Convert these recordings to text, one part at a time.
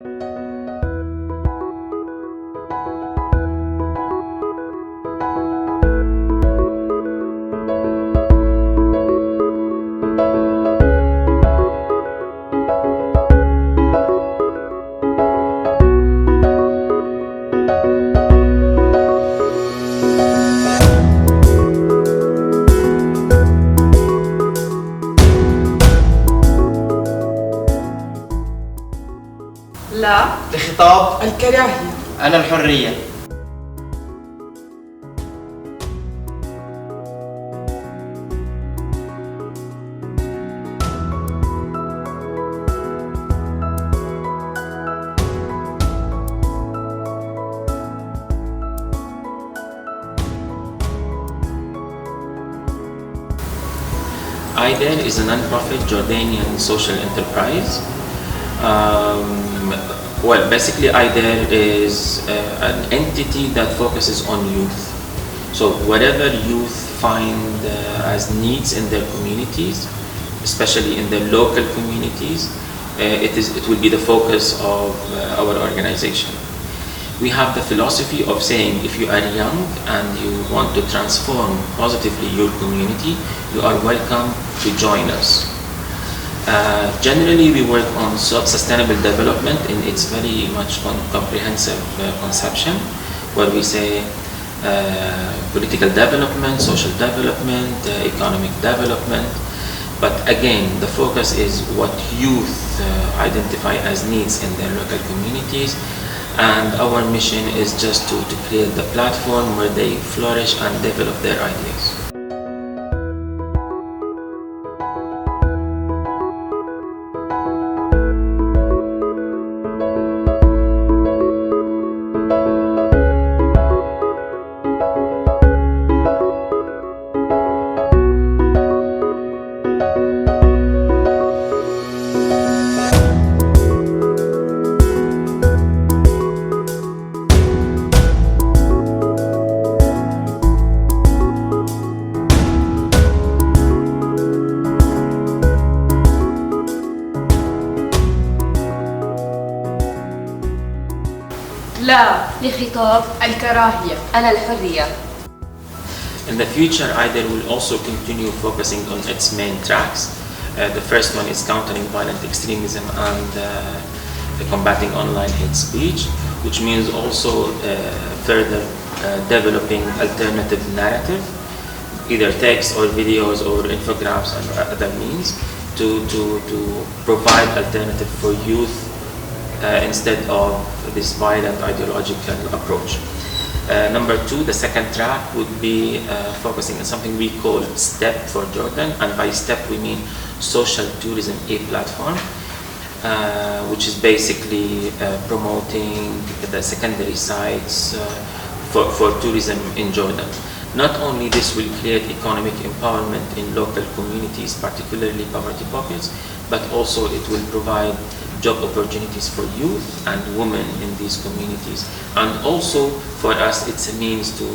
لا لخطاب الكراهية. أنا الحرية. IDER is a non-profit Jordanian social enterprise. Well, basically IDER is an entity that focuses on youth. So whatever youth find as needs in their communities, especially in their local communities, it will be the focus of our organization. We have the philosophy of saying if you are young and you want to transform positively your community, you are welcome to join us. Generally, we work on sustainable development in its very much comprehensive conception, where we say political development, social development, economic development. But again, the focus is what youth identify as needs in their local communities. And our mission is just to create the platform where they flourish and develop their ideas. لا لخطاب الكراهية. أنا الحرية. In the future, IDER will also continue focusing on its main tracks. The first one is countering violent extremism and combating online hate speech, which means also further developing alternative narrative, either text or videos or infographics and other means to provide alternative for youth instead of this violent ideological approach. Number two, the second track would be focusing on something we call STEP for Jordan, and by STEP we mean Social Tourism A Platform, which is basically promoting the secondary sites for tourism in Jordan. Not only this will create economic empowerment in local communities, particularly poverty pockets, but also it will provide job opportunities for youth and women in these communities. And also for us, it's a means to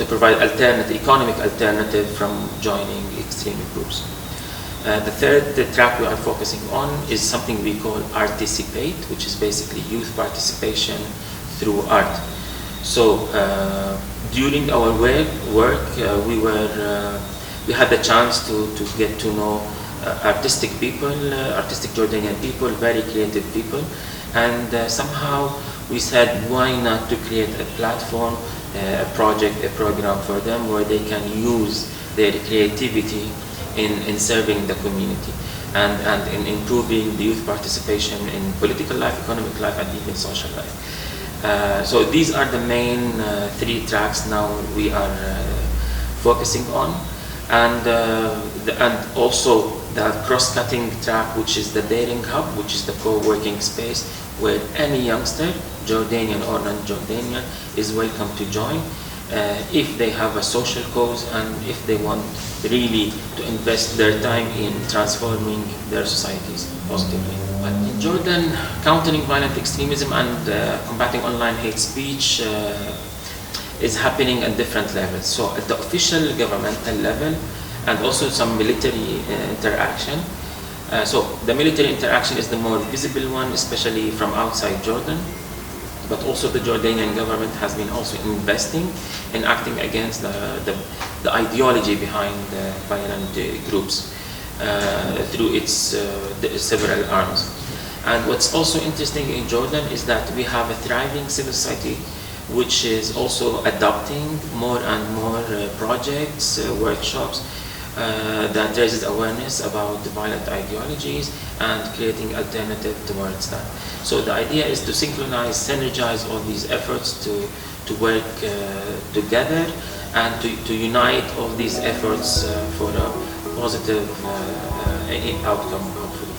provide economic alternative from joining extreme groups. The third track we are focusing on is something we call Artisipate, which is basically youth participation through art. So during our work, we had the chance to get to know artistic people, artistic Jordanian people, very creative people, and somehow we said, why not to create a platform, a project, a program for them where they can use their creativity in serving the community and in improving the youth participation in political life, economic life, and even social life. So these are the main three tracks now we are focusing on, and also the cross-cutting track, which is the Daring Hub, which is the co-working space where any youngster, Jordanian or non-Jordanian, is welcome to join if they have a social cause and if they want really to invest their time in transforming their societies positively. But in Jordan, countering violent extremism and combating online hate speech is happening at different levels. So at the official governmental level, and also some military interaction, So the military interaction is the more visible one, especially from outside Jordan. But also the Jordanian government has been also investing in acting against the ideology behind violent groups through its several arms. And what's also interesting in Jordan is that we have a thriving civil society which is also adopting more and more projects, workshops that raises awareness about the violent ideologies and creating alternative towards that. So the idea is to synchronize, synergize all these efforts to work together and to unite all these efforts for a positive outcome, hopefully.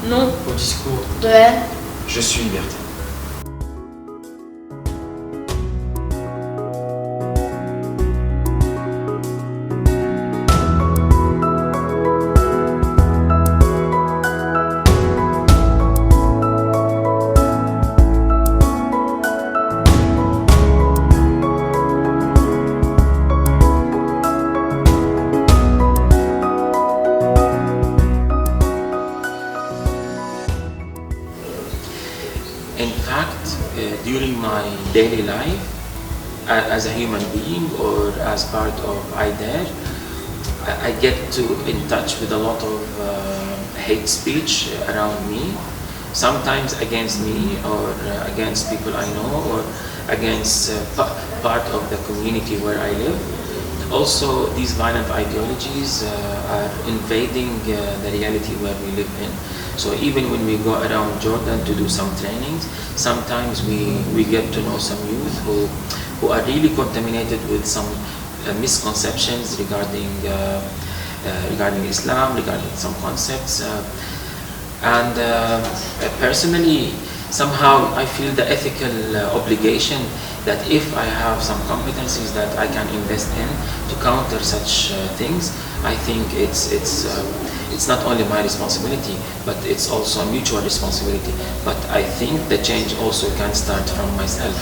Non. Au discours, De haine. je suis liberté. In fact, during my daily life, as a human being or as part of IDER, I get in touch with a lot of hate speech around me, sometimes against me or against people I know or against part of the community where I live. Also, these violent ideologies are invading the reality where we live in. So even when we go around Jordan to do some trainings, sometimes we get to know some youth who are really contaminated with some misconceptions regarding Islam, regarding some concepts. Personally, somehow I feel the ethical obligation that if I have some competencies that I can invest in to counter such things, I think it's not only my responsibility, but it's also a mutual responsibility. But I think the change also can start from myself.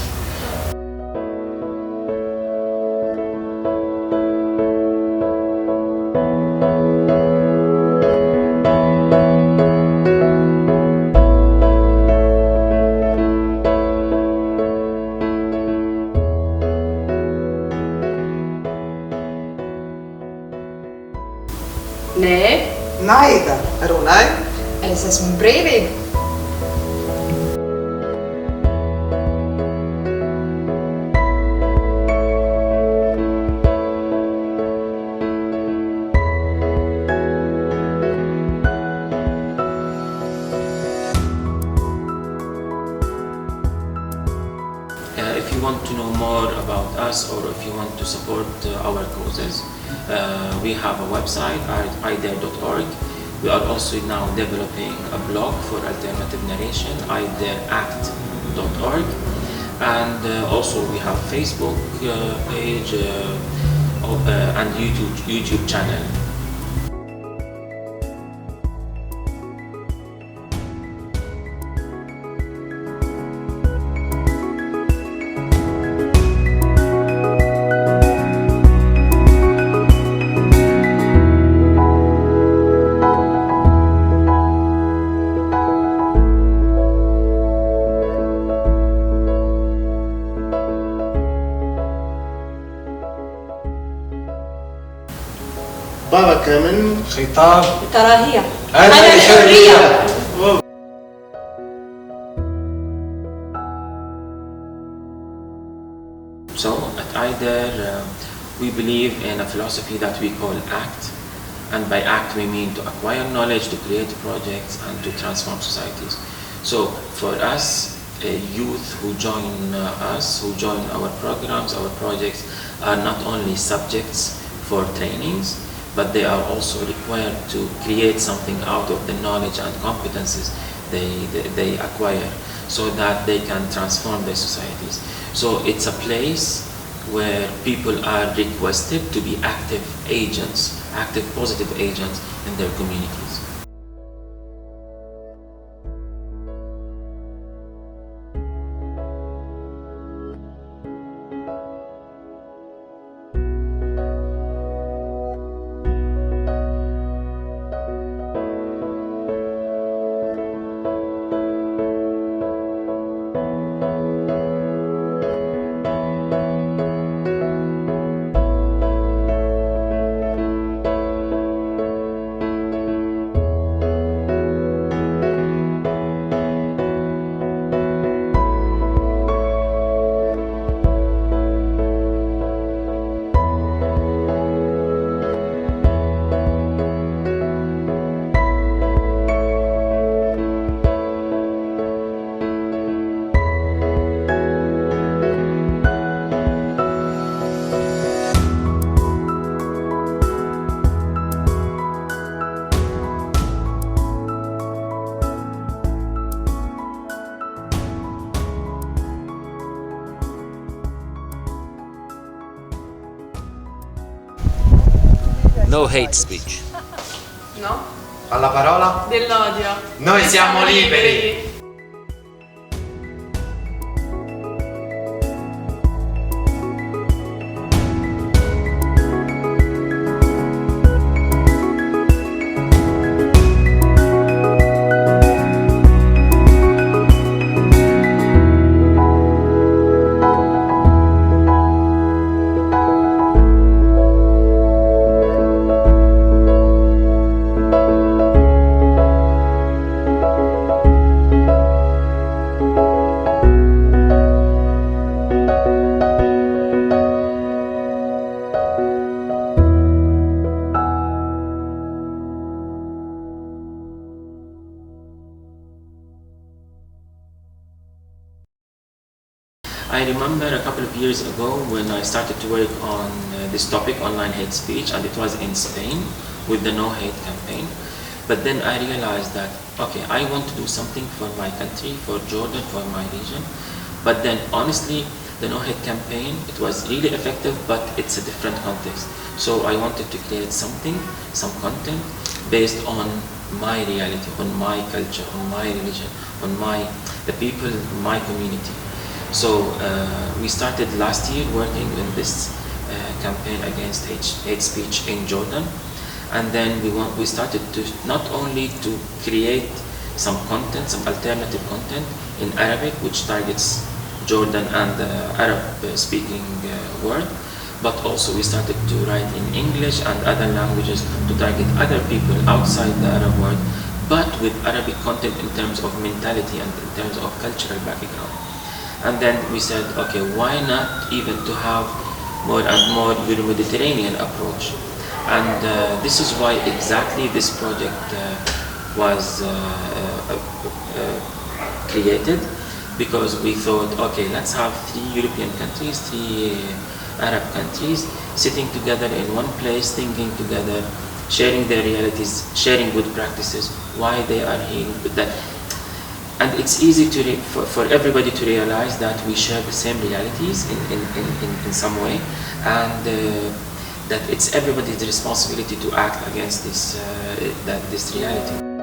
Nee. Naida, runaj. Es esmu brīvība. If you want to know more about us or if you want to support our causes, we have a website at idare.org. We are also now developing a blog for alternative narration, ideract.org. And also we have Facebook page and YouTube channel. بركة من خطاب كراهية. أنا الحرية. So at IDER, we believe in a philosophy that we call ACT. And by ACT we mean to acquire knowledge, to create projects, and to transform societies. So for us, youth who join us, who join our programs, our projects, are not only subjects for trainings, but they are also required to create something out of the knowledge and competencies they acquire. so that they can transform their societies. So it's a place where people are requested to be active agents, active positive agents in their communities. No hate speech. No? Alla parola? Dell'odio. Noi siamo liberi. I remember a couple of years ago when I started to work on this topic, online hate speech, and it was in Spain with the No Hate campaign. But then I realized that, okay, I want to do something for my country, for Jordan, for my region. But then honestly, the No Hate campaign, it was really effective, but it's a different context. So I wanted to create something, some content based on my reality, on my culture, on my religion, on the people in my community. So we started last year working in this campaign against hate speech in Jordan, and then we started to not only to create some content, some alternative content in Arabic, which targets Jordan and the Arab-speaking world, but also we started to write in English and other languages to target other people outside the Arab world, but with Arabic content in terms of mentality and in terms of cultural background. And then we said, okay, why not even to have more and more Euro-Mediterranean approach? And this is why exactly this project was created, because we thought, okay, let's have 3 European countries, 3 Arab countries sitting together in one place, thinking together, sharing their realities, sharing good practices, why they are here with that. And it's easy for everybody to realize that we share the same realities in some way, and that it's everybody's responsibility to act against this reality.